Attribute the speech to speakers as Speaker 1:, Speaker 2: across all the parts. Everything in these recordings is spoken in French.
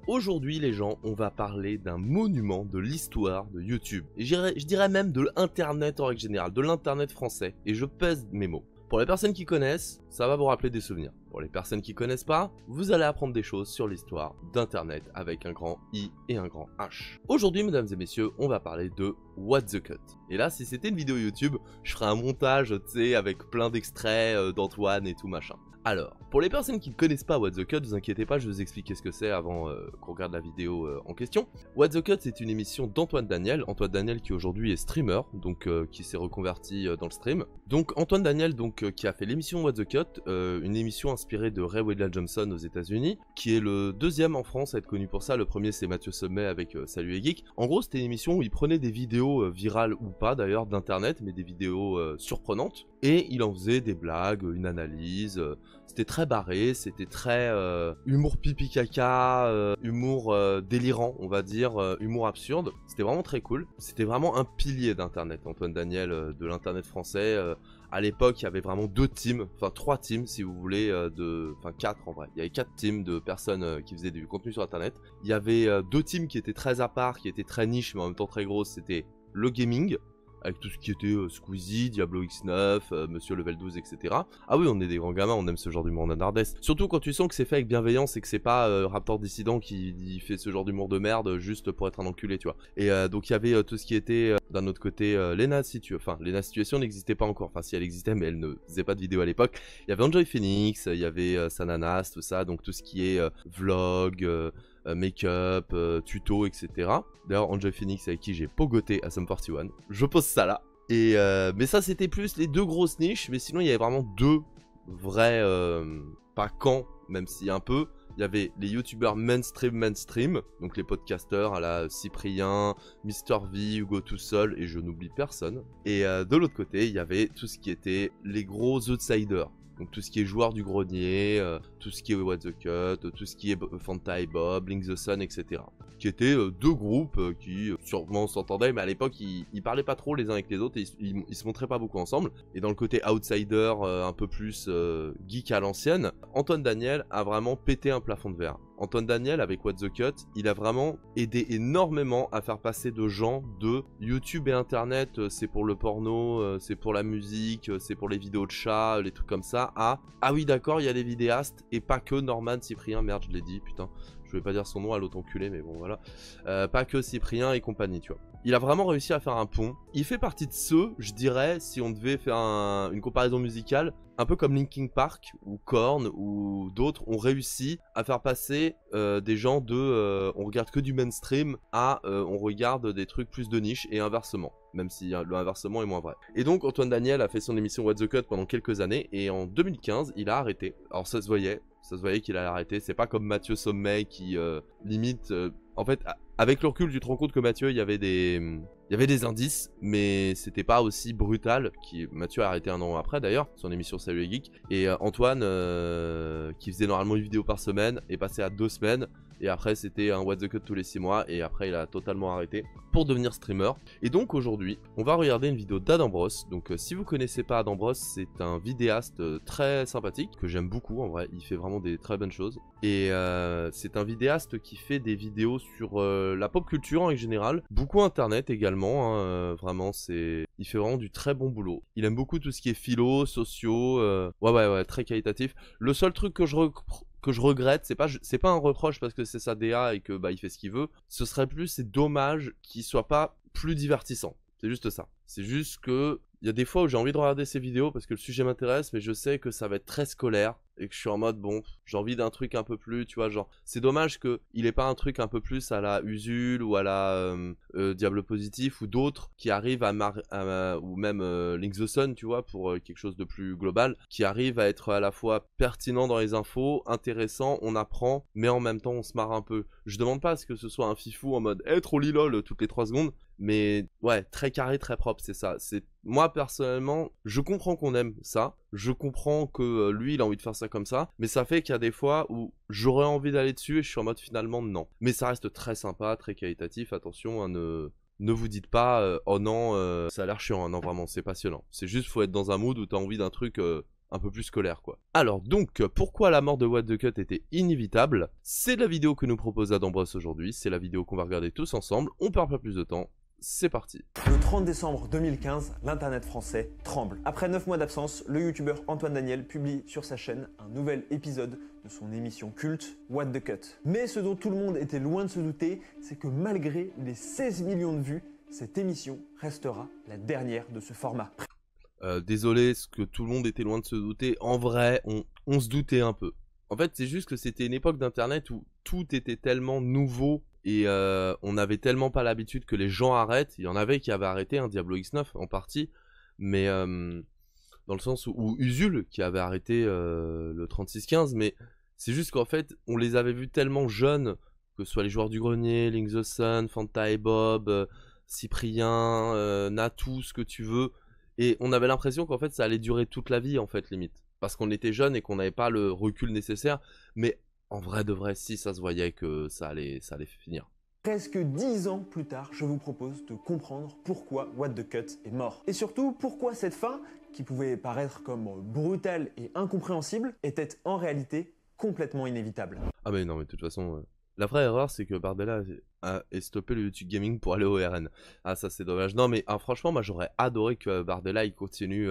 Speaker 1: Aujourd'hui les gens, on va parler d'un monument de l'histoire de YouTube. Et je dirais même de l'internet en règle générale, de l'internet français. Et je pèse mes mots. Pour les personnes qui connaissent, ça va vous rappeler des souvenirs. Pour les personnes qui connaissent pas, vous allez apprendre des choses sur l'histoire d'internet avec un grand I et un grand H. Aujourd'hui mesdames et messieurs, on va parler de What the Cut. Et là, si c'était une vidéo YouTube, je ferais un montage, tu sais, avec plein d'extraits d'Antoine et tout machin. Alors, pour les personnes qui ne connaissent pas What the Cut, vous inquiétez pas, je vais vous expliquer ce que c'est avant qu'on regarde la vidéo en question. What the Cut, c'est une émission d'Antoine Daniel qui aujourd'hui est streamer, donc qui s'est reconverti dans le stream. Donc Antoine Daniel, qui a fait l'émission What the Cut, une émission inspirée de Ray William Johnson aux États-Unis, qui est le deuxième en France à être connu pour ça. Le premier c'est Mathieu Sommet avec Salut les Geeks. En gros, c'était une émission où il prenait des vidéos virales ou pas d'ailleurs d'internet, mais des vidéos surprenantes, et il en faisait des blagues, une analyse. C'était très barré, c'était très humour pipi caca, humour délirant, on va dire, humour absurde. C'était vraiment très cool. C'était vraiment un pilier d'internet, Antoine Daniel, de l'internet français. À l'époque, il y avait vraiment deux teams, enfin 3 teams si vous voulez, enfin 4 en vrai. Il y avait 4 teams de personnes qui faisaient du contenu sur internet. Il y avait 2 teams qui étaient très à part, qui étaient très niche mais en même temps très grosses. C'était le gaming, avec tout ce qui était Squeezie, Diablo X9, Monsieur Level 12, etc. Ah oui, on est des grands gamins, on aime ce genre d'humour nanardesque. Surtout quand tu sens que c'est fait avec bienveillance et que c'est pas Raptor Dissident qui fait ce genre d'humour de merde juste pour être un enculé, tu vois. Et donc il y avait tout ce qui était, d'un autre côté, Lena Situation n'existait pas encore. Enfin si elle existait, mais elle ne faisait pas de vidéo à l'époque. Il y avait Enjoy Phoenix, il y avait Sananas, tout ça, donc tout ce qui est vlog, make-up, tuto, etc. D'ailleurs, Enjoy Phoenix avec qui j'ai pogoté à Sum 41. Je pose ça là. Et mais ça, c'était plus les deux grosses niches. Mais sinon, il y avait vraiment deux vrais, pas camps, même si un peu. Il y avait les youtubeurs mainstream, donc les podcasters à la Cyprien, Mister V, Hugo tout seul, et je n'oublie personne. Et de l'autre côté, il y avait tout ce qui était les gros outsiders. Donc tout ce qui est joueur du grenier, tout ce qui est What the Cut, tout ce qui est Fanta et Bob, Blink the Sun, etc. Qui étaient deux groupes qui sûrement s'entendaient, mais à l'époque ils parlaient pas trop les uns avec les autres, et ils se montraient pas beaucoup ensemble. Et dans le côté outsider, un peu plus geek à l'ancienne, Antoine Daniel a vraiment pété un plafond de verre. Antoine Daniel, avec What the Cut, il a vraiment aidé énormément à faire passer de gens de YouTube et Internet, c'est pour le porno, c'est pour la musique, c'est pour les vidéos de chats, les trucs comme ça, à ah oui d'accord, il y a les vidéastes, et pas que Norman Cyprien, merde je l'ai dit, putain, je voulais pas dire son nom à l'autre enculé, mais bon voilà, pas que Cyprien et compagnie, tu vois. Il a vraiment réussi à faire un pont. Il fait partie de ceux, je dirais, si on devait faire une comparaison musicale, un peu comme Linkin Park ou Korn ou d'autres ont réussi à faire passer des gens de on regarde que du mainstream à on regarde des trucs plus de niche, et inversement, même si le inversement est moins vrai. Et donc Antoine Daniel a fait son émission What the Cut pendant quelques années, et en 2015 il a arrêté. Alors ça se voyait qu'il a arrêté. C'est pas comme Mathieu Sommet qui limite en fait avec le recul tu te rends compte que Mathieu il y avait des indices, mais c'était pas aussi brutal. Mathieu a arrêté un an après d'ailleurs, son émission Salut les Geeks. Et Antoine, qui faisait normalement une vidéo par semaine, est passé à 2 semaines. Et après c'était un What the Cut tous les 6 mois. Et après il a totalement arrêté pour devenir streamer. Et donc aujourd'hui, on va regarder une vidéo d'Adam Bros. Donc si vous connaissez pas Adam Bros, c'est un vidéaste très sympathique, que j'aime beaucoup en vrai. Il fait vraiment des très bonnes choses. Et c'est un vidéaste qui fait des vidéos sur la pop culture en général. Beaucoup internet également, hein, vraiment il fait vraiment du très bon boulot. Il aime beaucoup tout ce qui est philo, sociaux, ouais, très qualitatif. Le seul truc que je regrette, c'est pas un reproche parce que c'est sa DA et que bah il fait ce qu'il veut. Ce serait plus, c'est dommage qu'il soit pas plus divertissant. C'est juste ça. C'est juste que il y a des fois où j'ai envie de regarder ces vidéos parce que le sujet m'intéresse, mais je sais que ça va être très scolaire et que je suis en mode bon, j'ai envie d'un truc un peu plus, tu vois, genre c'est dommage que il ait pas un truc un peu plus à la Usul ou à la Diable Positif ou d'autres qui arrivent ou même Link the Sun, tu vois, pour quelque chose de plus global, qui arrive à être à la fois pertinent dans les infos, intéressant, on apprend, mais en même temps on se marre un peu. Je demande pas à ce que ce soit un fifou en mode trop lilol toutes les 3 secondes, mais ouais, très carré, très propre, c'est ça. C'est moi personnellement, je comprends qu'on aime ça, je comprends que lui il a envie de faire ça comme ça, mais ça fait qu'il y a des fois où j'aurais envie d'aller dessus et je suis en mode finalement non. Mais ça reste très sympa, très qualitatif, attention, hein, ne vous dites pas oh non, ça a l'air chiant, hein. Non vraiment, c'est passionnant. C'est juste faut être dans un mood où t'as envie d'un truc un peu plus scolaire quoi. Alors donc, pourquoi la mort de What the Cut était inévitable? C'est la vidéo que nous propose Adam Bros aujourd'hui, c'est la vidéo qu'on va regarder tous ensemble, on perd pas plus de temps. C'est parti.
Speaker 2: Le 30 décembre 2015, l'internet français tremble. Après 9 mois d'absence, le youtubeur Antoine Daniel publie sur sa chaîne un nouvel épisode de son émission culte What the Cut. Mais ce dont tout le monde était loin de se douter, c'est que malgré les 16 millions de vues, cette émission restera la dernière de ce format.
Speaker 1: Désolé, ce que tout le monde était loin de se douter, en vrai, on se doutait un peu. En fait, c'est juste que c'était une époque d'internet où tout était tellement nouveau et on n'avait tellement pas l'habitude que les gens arrêtent. Il y en avait qui avaient arrêté, hein, Diablo X9 en partie, mais dans le sens où Usul qui avait arrêté le 3615, mais c'est juste qu'en fait, on les avait vus tellement jeunes, que ce soit les joueurs du grenier, Link the Sun, Fanta et Bob, Cyprien, Natou, ce que tu veux, et on avait l'impression qu'en fait ça allait durer toute la vie en fait limite, parce qu'on était jeunes et qu'on n'avait pas le recul nécessaire, mais en vrai de vrai, si ça se voyait que ça allait finir.
Speaker 2: Presque 10 ans plus tard, je vous propose de comprendre pourquoi What the Cut est mort. Et surtout, pourquoi cette fin, qui pouvait paraître comme brutale et incompréhensible, était en réalité complètement inévitable.
Speaker 1: Ah mais non, mais de toute façon, la vraie erreur c'est que Bardella ait stoppé le YouTube Gaming pour aller au RN. Ah ça c'est dommage. Non mais franchement, moi j'aurais adoré que Bardella il continue...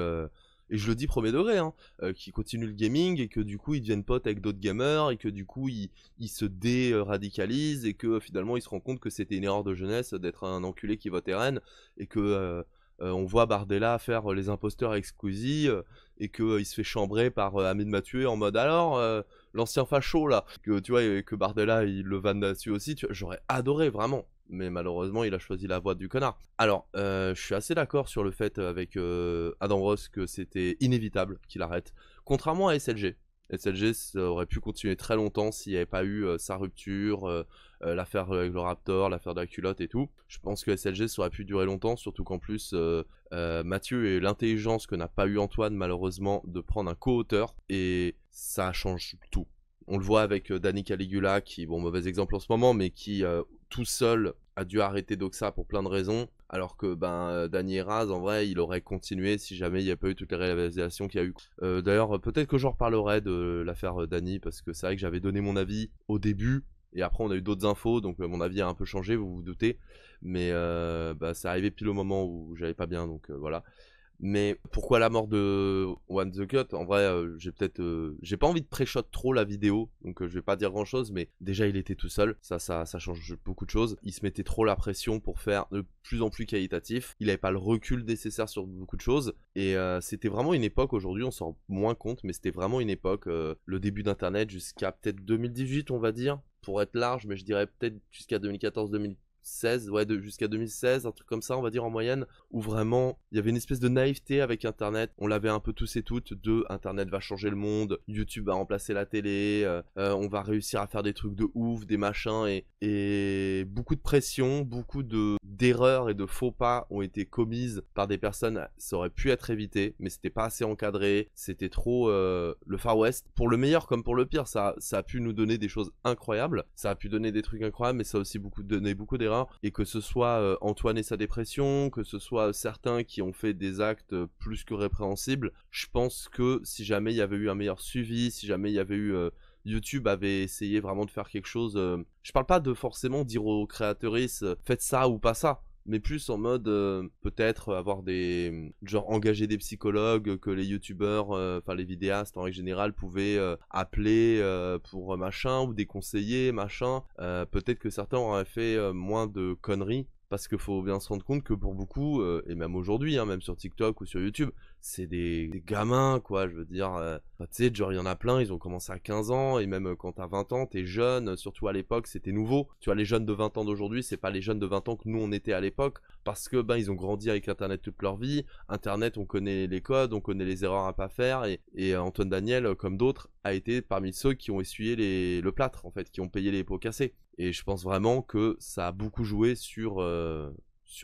Speaker 1: Et je le dis premier degré, hein, qui continue le gaming et que du coup il devienne pote avec d'autres gamers et que du coup il se déradicalise et que finalement il se rend compte que c'était une erreur de jeunesse d'être un enculé qui vote RN et que on voit Bardella faire les imposteurs avec Squeezie et que il se fait chambrer par Hamid Mathieu en mode alors l'ancien facho là, que tu vois, et que Bardella il le vanne dessus aussi, j'aurais adoré vraiment. Mais malheureusement, il a choisi la voie du connard. Alors, je suis assez d'accord sur le fait avec Adam Ross que c'était inévitable qu'il arrête. Contrairement à SLG. SLG, ça aurait pu continuer très longtemps s'il n'y avait pas eu sa rupture, l'affaire avec le Raptor, l'affaire de la culotte et tout. Je pense que SLG, ça aurait pu durer longtemps, surtout qu'en plus, Mathieu et l'intelligence que n'a pas eu Antoine, malheureusement, de prendre un co-auteur. Et ça change tout. On le voit avec Danny Caligula, qui, bon, mauvais exemple en ce moment, mais qui tout seul a dû arrêter Doxa pour plein de raisons, alors que Danny Eraz, en vrai, il aurait continué si jamais il n'y avait pas eu toutes les réalisations qu'il y a eu. D'ailleurs, peut-être que j'en reparlerai de l'affaire Danny, parce que c'est vrai que j'avais donné mon avis au début, et après on a eu d'autres infos, donc mon avis a un peu changé, vous vous doutez, mais c'est arrivé pile au moment où j'allais pas bien, donc voilà. Mais pourquoi la mort de What the Cut? En vrai, j'ai pas envie de pré-shot trop la vidéo, donc je vais pas dire grand chose, mais déjà il était tout seul, ça change beaucoup de choses. Il se mettait trop la pression pour faire de plus en plus qualitatif, il avait pas le recul nécessaire sur beaucoup de choses, et c'était vraiment une époque, aujourd'hui on s'en rend moins compte, mais c'était vraiment une époque, le début d'internet jusqu'à peut-être 2018 on va dire, pour être large, mais je dirais peut-être jusqu'à 2014-2015. Jusqu'à 2016, un truc comme ça on va dire en moyenne, où vraiment il y avait une espèce de naïveté avec internet, on l'avait un peu tous et toutes, internet va changer le monde, YouTube va remplacer la télé, on va réussir à faire des trucs de ouf, des machins, et beaucoup de pression, beaucoup d'erreurs et de faux pas ont été commises par des personnes, ça aurait pu être évité, mais c'était pas assez encadré, c'était trop le Far West, pour le meilleur comme pour le pire, ça a pu nous donner des choses incroyables, ça a pu donner des trucs incroyables, mais ça a aussi donné beaucoup d'erreurs. Et que ce soit Antoine et sa dépression, que ce soit certains qui ont fait des actes plus que répréhensibles, je pense que si jamais il y avait eu un meilleur suivi, si jamais il y avait eu YouTube avait essayé vraiment de faire quelque chose, je parle pas de forcément dire aux créatrices faites ça ou pas ça, mais plus en mode peut-être avoir genre engager des psychologues que les youtubeurs, enfin les vidéastes en règle générale pouvaient appeler pour machin, ou des conseillers machin, peut-être que certains auraient fait moins de conneries, parce qu'il faut bien se rendre compte que pour beaucoup, et même aujourd'hui, hein, même sur TikTok ou sur YouTube, c'est des gamins, quoi, je veux dire. Tu sais, genre, il y en a plein, ils ont commencé à 15 ans, et même quand t'as 20 ans, t'es jeune, surtout à l'époque, c'était nouveau. Tu vois, les jeunes de 20 ans d'aujourd'hui, c'est pas les jeunes de 20 ans que nous, on était à l'époque, parce que, ils ont grandi avec Internet toute leur vie. Internet, on connaît les codes, on connaît les erreurs à pas faire, et Antoine Daniel, comme d'autres, a été parmi ceux qui ont essuyé le plâtre, en fait, qui ont payé les pots cassés. Et je pense vraiment que ça a beaucoup joué sur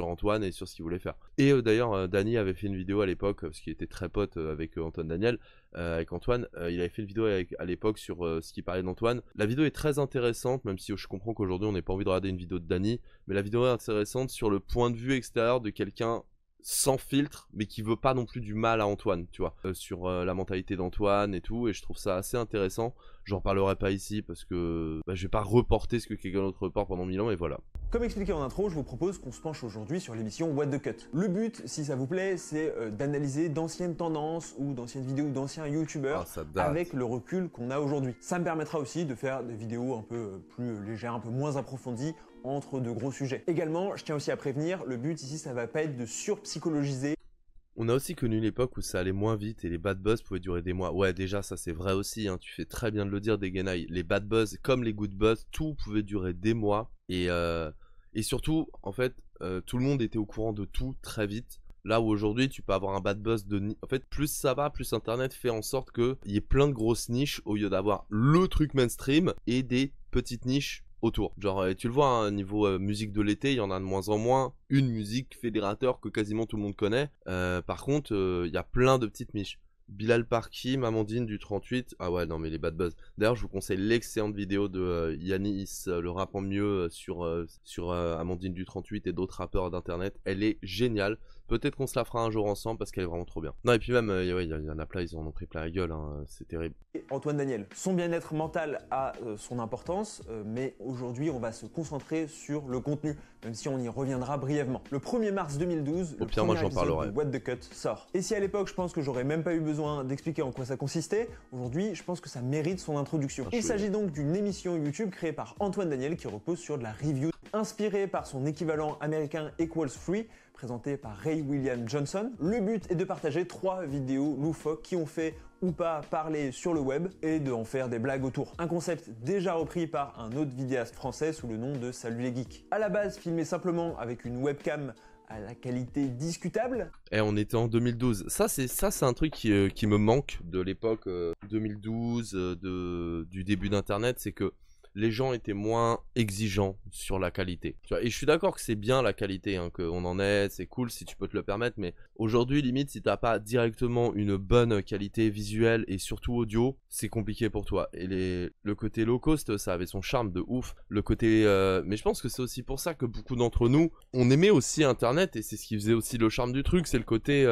Speaker 1: Antoine et sur ce qu'il voulait faire. Et d'ailleurs, Danny avait fait une vidéo à l'époque, parce qu'il était très pote avec Antoine Daniel, avec Antoine. Il avait fait une vidéo à l'époque sur ce qu'il parlait d'Antoine. La vidéo est très intéressante, même si je comprends qu'aujourd'hui on n'ait pas envie de regarder une vidéo de Danny, mais la vidéo est intéressante sur le point de vue extérieur de quelqu'un sans filtre, mais qui veut pas non plus du mal à Antoine, tu vois, sur la mentalité d'Antoine et tout, et je trouve ça assez intéressant. J'en parlerai pas ici parce que je vais pas reporter ce que quelqu'un d'autre reporte pendant 1000 ans, et voilà.
Speaker 2: Comme expliqué en intro, je vous propose qu'on se penche aujourd'hui sur l'émission What the Cut. Le but, si ça vous plaît, c'est d'analyser d'anciennes tendances ou d'anciennes vidéos d'anciens youtubeurs avec le recul qu'on a aujourd'hui. Ça me permettra aussi de faire des vidéos un peu plus légères, un peu moins approfondies entre de gros sujets. Également, je tiens aussi à prévenir, le but ici, ça va pas être de surpsychologiser.
Speaker 1: On a aussi connu l'époque où ça allait moins vite et les bad buzz pouvaient durer des mois. Ouais, déjà, ça c'est vrai aussi, hein, tu fais très bien de le dire, Degenai. Les bad buzz, comme les good buzz, tout pouvait durer des mois. Et surtout, en fait, tout le monde était au courant de tout très vite. Là où aujourd'hui, tu peux avoir un bad buzz de... En fait, plus ça va, plus Internet fait en sorte qu'il y ait plein de grosses niches au lieu d'avoir le truc mainstream et des petites niches autour. Genre, tu le vois, hein, niveau musique de l'été, il y en a de moins en moins. Une musique fédérateur que quasiment tout le monde connaît. Par contre, il y a plein de petites niches. Bilal Parkim, Amandine du 38. Ah ouais, non mais les bad buzz. D'ailleurs, je vous conseille l'excellente vidéo de Yanis, le rap en mieux, sur Amandine du 38 et d'autres rappeurs d'internet. Elle est géniale. Peut-être qu'on se la fera un jour ensemble parce qu'elle est vraiment trop bien. Non, et puis même, il y en a plein, ils en ont pris plein la gueule, hein, c'est terrible.
Speaker 2: Antoine Daniel, son bien-être mental a son importance, mais aujourd'hui, on va se concentrer sur le contenu, même si on y reviendra brièvement. Le 1er mars 2012, le premier épisode de What the Cut sort. Et si à l'époque, je pense que j'aurais même pas eu besoin d'expliquer en quoi ça consistait, aujourd'hui, je pense que ça mérite son introduction. Il s'agit donc d'une émission YouTube créée par Antoine Daniel qui repose sur de la review, inspirée par son équivalent américain Equals Free, présenté par Ray William Johnson. Le but est de partager 3 vidéos loufoques qui ont fait ou pas parler sur le web et de en faire des blagues autour. Un concept déjà repris par un autre vidéaste français sous le nom de Salut les Geeks. À la base filmé simplement avec une webcam à la qualité discutable.
Speaker 1: Et on était en 2012. Ça c'est un truc qui me manque de l'époque 2012, du début d'internet, c'est que les gens étaient moins exigeants sur la qualité. Tu vois, et je suis d'accord que c'est bien la qualité, hein, qu'on en ait, c'est cool si tu peux te le permettre, mais aujourd'hui, limite, si t'as pas directement une bonne qualité visuelle et surtout audio, c'est compliqué pour toi. Et le côté low cost, ça avait son charme de ouf. Le côté... mais je pense que c'est aussi pour ça que beaucoup d'entre nous, on aimait aussi Internet, et c'est ce qui faisait aussi le charme du truc, c'est le côté...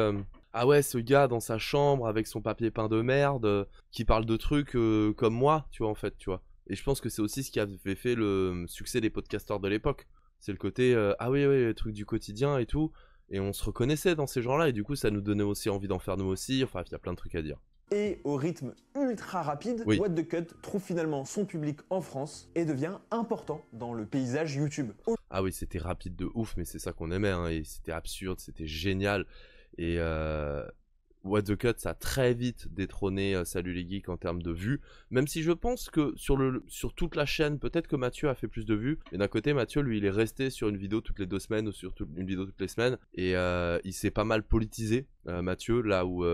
Speaker 1: ah ouais, ce gars dans sa chambre avec son papier peint de merde, qui parle de trucs comme moi, tu vois, en fait, tu vois. Et je pense que c'est aussi ce qui avait fait le succès des podcasteurs de l'époque. C'est le côté, ah oui, le truc du quotidien et tout. Et on se reconnaissait dans ces gens-là. Et du coup, ça nous donnait aussi envie d'en faire nous aussi. Enfin, il y a plein de trucs à dire.
Speaker 2: Et au rythme ultra rapide, What the Cut trouve finalement son public en France et devient important dans le paysage YouTube.
Speaker 1: Ah oui, c'était rapide de ouf, mais c'est ça qu'on aimait. Hein, et c'était absurde, c'était génial. Et... What the Cut, ça a très vite détrôné Salut les Geeks en termes de vues, même si je pense que sur toute la chaîne, peut-être que Mathieu a fait plus de vues, mais d'un côté Mathieu lui il est resté sur une vidéo toutes les 2 semaines ou sur une vidéo toutes les semaines, et il s'est pas mal politisé, Mathieu, là où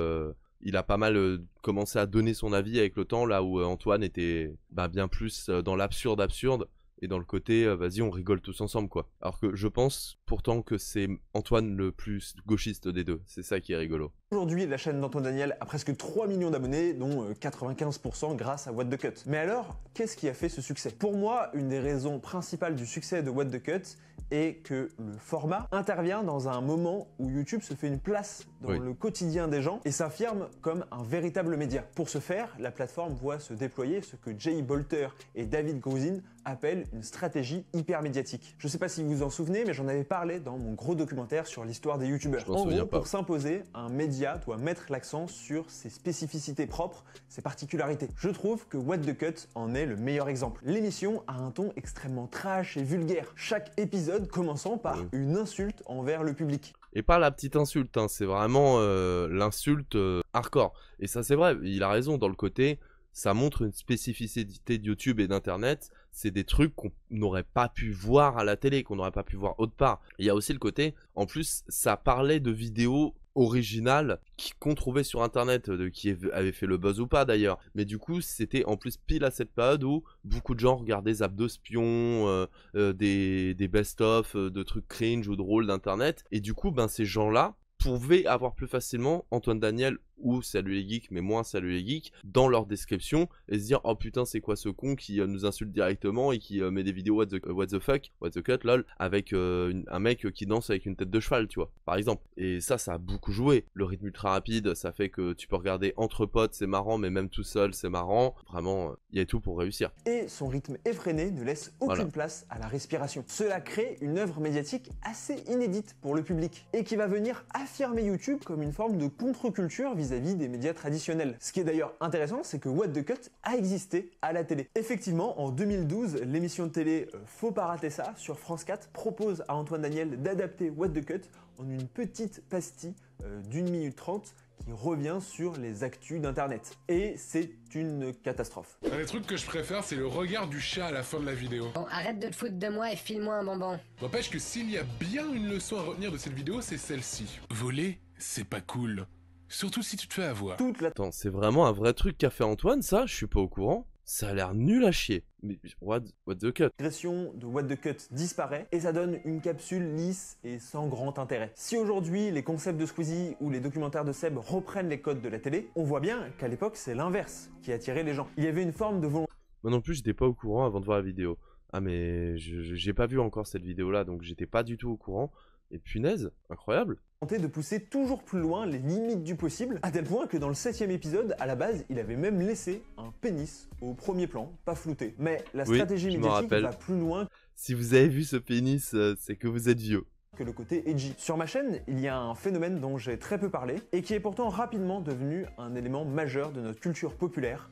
Speaker 1: il a pas mal commencé à donner son avis avec le temps, là où Antoine était bien plus dans l'absurde et dans le côté vas-y on rigole tous ensemble quoi. Alors que je pense pourtant que c'est Antoine le plus gauchiste des deux, c'est ça qui est rigolo.
Speaker 2: Aujourd'hui, la chaîne d'Antoine Daniel a presque 3 millions d'abonnés, dont 95% grâce à What the Cut. Mais alors, qu'est-ce qui a fait ce succès? Pour moi, une des raisons principales du succès de What the Cut est que le format intervient dans un moment où YouTube se fait une place dans le quotidien des gens et s'affirme comme un véritable média. Pour ce faire, la plateforme voit se déployer ce que Jay Bolter et David Gruzin appellent une stratégie hyper médiatique. Je sais pas si vous vous en souvenez, mais j'en avais parlé dans mon gros documentaire sur l'histoire des YouTubeurs. En gros, pour s'imposer, un média doit mettre l'accent sur ses spécificités propres, ses particularités. Je trouve que What the Cut en est le meilleur exemple. L'émission a un ton extrêmement trash et vulgaire, chaque épisode commençant par une insulte envers le public.
Speaker 1: Et pas la petite insulte, hein, c'est vraiment l'insulte hardcore. Et ça c'est vrai, il a raison dans le côté, ça montre une spécificité de YouTube et d'Internet, c'est des trucs qu'on n'aurait pas pu voir à la télé, qu'on n'aurait pas pu voir autre part. Il y a aussi le côté, en plus, ça parlait de vidéos originales qu'on trouvait sur Internet, qui avaient fait le buzz ou pas d'ailleurs. Mais du coup, c'était en plus pile à cette période où beaucoup de gens regardaient Zap de Spion, des best-of, de trucs cringe ou drôles d'Internet. Et du coup, ces gens-là pouvaient avoir plus facilement Antoine Daniel ou Salut les geeks, mais moins Salut les geeks, dans leur description, et se dire oh putain c'est quoi ce con qui nous insulte directement et qui met des vidéos what the fuck, what the cut, lol, avec un mec qui danse avec une tête de cheval, tu vois, par exemple. Et ça a beaucoup joué. Le rythme ultra rapide, ça fait que tu peux regarder entre potes, c'est marrant, mais même tout seul, c'est marrant. Vraiment, il y a tout pour réussir.
Speaker 2: Et son rythme effréné ne laisse aucune place à la respiration. Cela crée une œuvre médiatique assez inédite pour le public et qui va venir affirmer YouTube comme une forme de contre-culture vis-à-vis des médias traditionnels. Ce qui est d'ailleurs intéressant, c'est que What the Cut a existé à la télé. Effectivement, en 2012, l'émission de télé Faut pas rater ça sur France 4 propose à Antoine Daniel d'adapter What the Cut en une petite pastille d'1 minute 30 qui revient sur les actus d'internet. Et c'est une catastrophe.
Speaker 3: Un des trucs que je préfère, c'est le regard du chat à la fin de la vidéo.
Speaker 4: Bon, arrête de te foutre de moi et file-moi un bonbon.
Speaker 3: N'empêche que s'il y a bien une leçon à retenir de cette vidéo, c'est celle-ci. Voler, c'est pas cool. Surtout si tu te fais avoir.
Speaker 1: Attends, c'est vraiment un vrai truc qu'a fait Antoine, ça? Je suis pas au courant. Ça a l'air nul à chier. Mais what the cut?
Speaker 2: L'agression de What the Cut disparaît et ça donne une capsule lisse et sans grand intérêt. Si aujourd'hui les concepts de Squeezie ou les documentaires de Seb reprennent les codes de la télé, on voit bien qu'à l'époque c'est l'inverse qui attirait les gens. Il y avait une forme de volonté.
Speaker 1: Moi non plus, j'étais pas au courant avant de voir la vidéo. Ah mais j'ai pas vu encore cette vidéo là, donc j'étais pas du tout au courant. Et punaise, incroyable.
Speaker 2: De pousser toujours plus loin les limites du possible, à tel point que dans le 7e épisode, à la base, il avait même laissé un pénis au premier plan, pas flouté. Mais la stratégie médiatique va plus loin.
Speaker 1: Si vous avez vu ce pénis, c'est que vous êtes vieux.
Speaker 2: Que le côté edgy. Sur ma chaîne, il y a un phénomène dont j'ai très peu parlé et qui est pourtant rapidement devenu un élément majeur de notre culture populaire.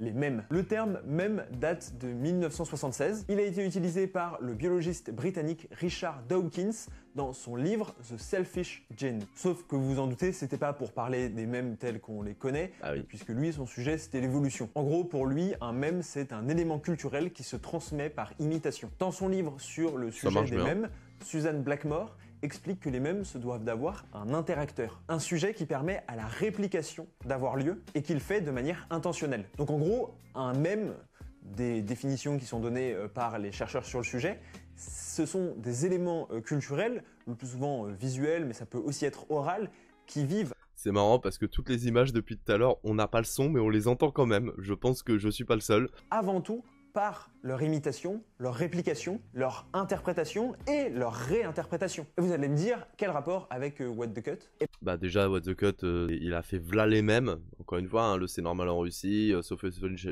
Speaker 2: Les mèmes. Le terme mème date de 1976. Il a été utilisé par le biologiste britannique Richard Dawkins dans son livre The Selfish Gene. Sauf que vous vous en doutez, c'était pas pour parler des mèmes tels qu'on les connaît, puisque lui, son sujet, c'était l'évolution. En gros, pour lui, un mème, c'est un élément culturel qui se transmet par imitation. Dans son livre sur le sujet des mèmes, Suzanne Blackmore explique que les mèmes se doivent d'avoir un interacteur, un sujet qui permet à la réplication d'avoir lieu et qu'il fait de manière intentionnelle. Donc en gros, un mème, des définitions qui sont données par les chercheurs sur le sujet, ce sont des éléments culturels, le plus souvent visuels, mais ça peut aussi être oral, qui vivent.
Speaker 1: C'est marrant parce que toutes les images depuis tout à l'heure, on n'a pas le son, mais on les entend quand même. Je pense que je suis pas le seul.
Speaker 2: Avant tout, par leur imitation, leur réplication, leur interprétation et leur réinterprétation. Et vous allez me dire, quel rapport avec What the Cut?
Speaker 1: Bah déjà, What the Cut, il a fait v'là les mêmes, encore une fois, hein, le C'est normal en Russie, sauf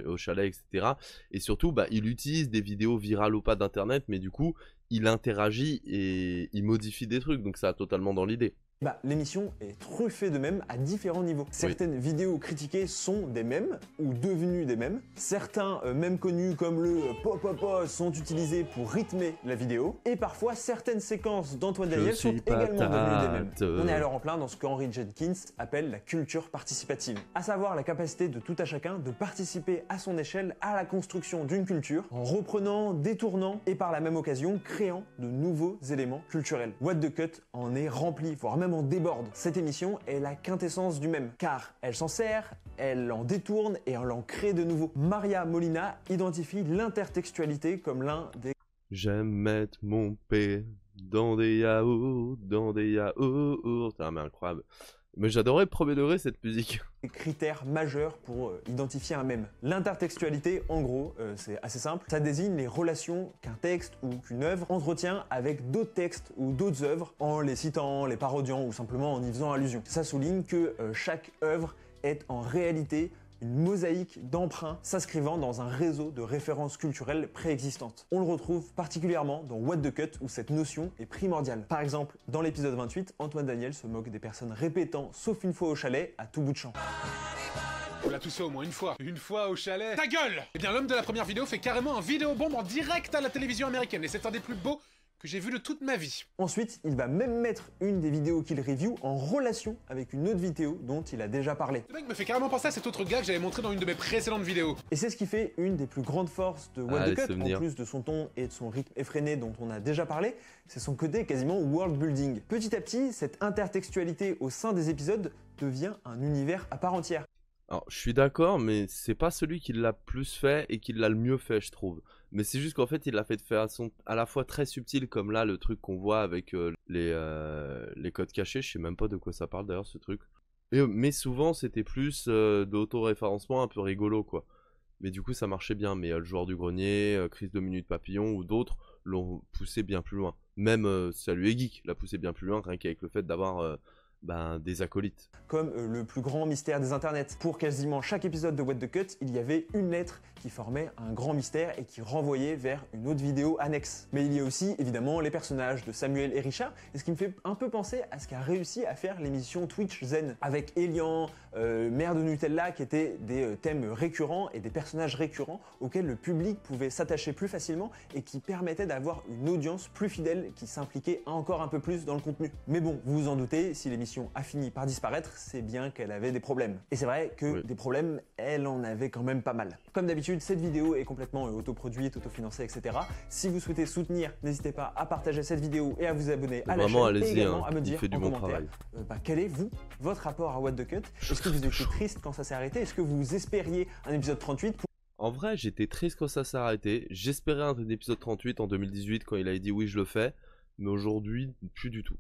Speaker 1: au chalet, etc. Et surtout, bah, il utilise des vidéos virales ou pas d'internet, mais du coup, il interagit et il modifie des trucs, donc ça a totalement dans l'idée.
Speaker 2: L'émission est truffée de mèmes à différents niveaux. Certaines vidéos critiquées sont des mèmes ou devenues des mèmes. Certains mèmes connus comme le pop pop pop sont utilisés pour rythmer la vidéo. Et parfois, certaines séquences d'Antoine Daniel sont également devenues des mèmes. On est alors en plein dans ce qu'Henry Jenkins appelle la culture participative. À savoir la capacité de tout à chacun de participer à son échelle à la construction d'une culture en reprenant, détournant et par la même occasion créant de nouveaux éléments culturels. What the Cut en est rempli, voire même en déborde. Cette émission est la quintessence du mème, car elle s'en sert, elle en détourne et elle en crée de nouveau. Maria Molina identifie l'intertextualité comme l'un des...
Speaker 1: J'aime mettre mon P dans des yaourts, Ah mais incroyable. Mais j'adorais premier degré cette musique.
Speaker 2: Critères majeurs pour identifier un mème. L'intertextualité, en gros, c'est assez simple. Ça désigne les relations qu'un texte ou qu'une œuvre entretient avec d'autres textes ou d'autres œuvres en les citant, les parodiant ou simplement en y faisant allusion. Ça souligne que chaque œuvre est en réalité une mosaïque d'emprunts s'inscrivant dans un réseau de références culturelles préexistantes. On le retrouve particulièrement dans What the Cut où cette notion est primordiale. Par exemple, dans l'épisode 28, Antoine Daniel se moque des personnes répétant « sauf une fois au chalet » à tout bout de champ.
Speaker 3: On l'a tous fait au moins une fois. Une fois au chalet. Ta gueule! Eh bien, l'homme de la première vidéo fait carrément un vidéobombe en direct à la télévision américaine et c'est un des plus beaux que j'ai vu de toute ma vie.
Speaker 2: Ensuite, il va même mettre une des vidéos qu'il review en relation avec une autre vidéo dont il a déjà parlé.
Speaker 3: Le mec me fait carrément penser à cet autre gars que j'avais montré dans une de mes précédentes vidéos.
Speaker 2: Et c'est ce qui fait une des plus grandes forces de What the Cut, en plus de son ton et de son rythme effréné dont on a déjà parlé, c'est son côté quasiment world building. Petit à petit, cette intertextualité au sein des épisodes devient un univers à part entière.
Speaker 1: Alors, je suis d'accord, mais c'est pas celui qui l'a plus fait et qui l'a le mieux fait, je trouve. Mais c'est juste qu'en fait, il l'a fait de façon à la fois très subtile, comme là, le truc qu'on voit avec les codes cachés. Je sais même pas de quoi ça parle d'ailleurs, ce truc. Mais souvent, c'était plus d'auto-référencement un peu rigolo, quoi. Mais du coup, ça marchait bien. Mais le joueur du grenier, Crise de Minute Papillon ou d'autres l'ont poussé bien plus loin. Même Salut et Geek l'a poussé bien plus loin, rien qu'avec le fait d'avoir des acolytes.
Speaker 2: Comme le plus grand mystère des internets. Pour quasiment chaque épisode de What the Cut, il y avait une lettre qui formait un grand mystère et qui renvoyait vers une autre vidéo annexe. Mais il y a aussi évidemment les personnages de Samuel et Richard, et ce qui me fait un peu penser à ce qu'a réussi à faire l'émission Twitch Zen, avec Elian, Mère de Nutella, qui étaient des thèmes récurrents et des personnages récurrents auxquels le public pouvait s'attacher plus facilement et qui permettaient d'avoir une audience plus fidèle qui s'impliquait encore un peu plus dans le contenu. Mais bon, vous vous en doutez, si l'émission a fini par disparaître, c'est bien qu'elle avait des problèmes. Et c'est vrai que des problèmes, elle en avait quand même pas mal. Comme d'habitude, cette vidéo est complètement autoproduite, autofinancée, etc. Si vous souhaitez soutenir, n'hésitez pas à partager cette vidéo et à vous abonner à la chaîne et également à me dire en commentaire quel est, vous, votre rapport à What the Cut. Est-ce que vous étiez triste quand ça s'est arrêté? Est-ce que vous espériez un épisode 38
Speaker 1: En vrai, j'étais triste quand ça s'est arrêté. J'espérais un épisode 38 en 2018 quand il avait dit oui, je le fais. Mais aujourd'hui, plus du tout.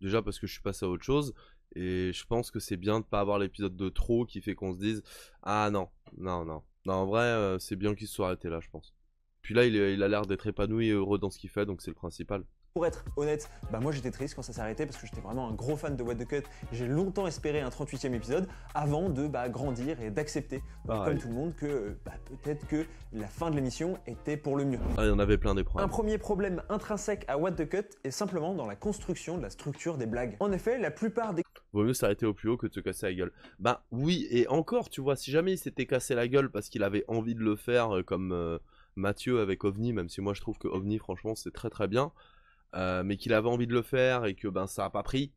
Speaker 1: Déjà parce que je suis passé à autre chose. Et je pense que c'est bien de pas avoir l'épisode de trop qui fait qu'on se dise ah non. Non, en vrai, c'est bien qu'il se soit arrêté là, je pense. Puis là, il a l'air d'être épanoui et heureux dans ce qu'il fait, donc c'est le principal.
Speaker 2: Pour être honnête, moi j'étais triste quand ça s'est arrêté parce que j'étais vraiment un gros fan de What the Cut. J'ai longtemps espéré un 38e épisode avant de grandir et d'accepter, comme tout le monde, que peut-être que la fin de l'émission était pour le mieux.
Speaker 1: Ah, il y en avait plein des problèmes.
Speaker 2: Un premier problème intrinsèque à What the Cut est simplement dans la construction de la structure des blagues. En effet, la plupart des...
Speaker 1: Vaut mieux s'arrêter au plus haut que de se casser la gueule. Oui, et encore, tu vois, si jamais il s'était cassé la gueule parce qu'il avait envie de le faire comme Mathieu avec OVNI, même si moi je trouve que OVNI, franchement, c'est très très bien. Mais qu'il avait envie de le faire et que ça a pas pris,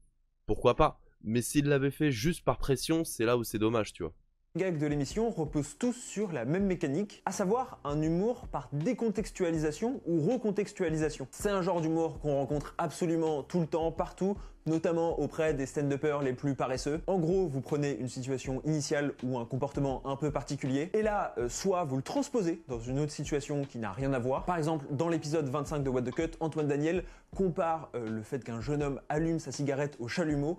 Speaker 1: pourquoi pas. Mais s'il l'avait fait juste par pression, c'est là où c'est dommage, tu vois.
Speaker 2: Les gags de l'émission reposent tous sur la même mécanique, à savoir un humour par décontextualisation ou recontextualisation. C'est un genre d'humour qu'on rencontre absolument tout le temps, partout, notamment auprès des stand-uppers les plus paresseux. En gros, vous prenez une situation initiale ou un comportement un peu particulier, et là, soit vous le transposez dans une autre situation qui n'a rien à voir. Par exemple, dans l'épisode 25 de What the Cut, Antoine Daniel compare le fait qu'un jeune homme allume sa cigarette au chalumeau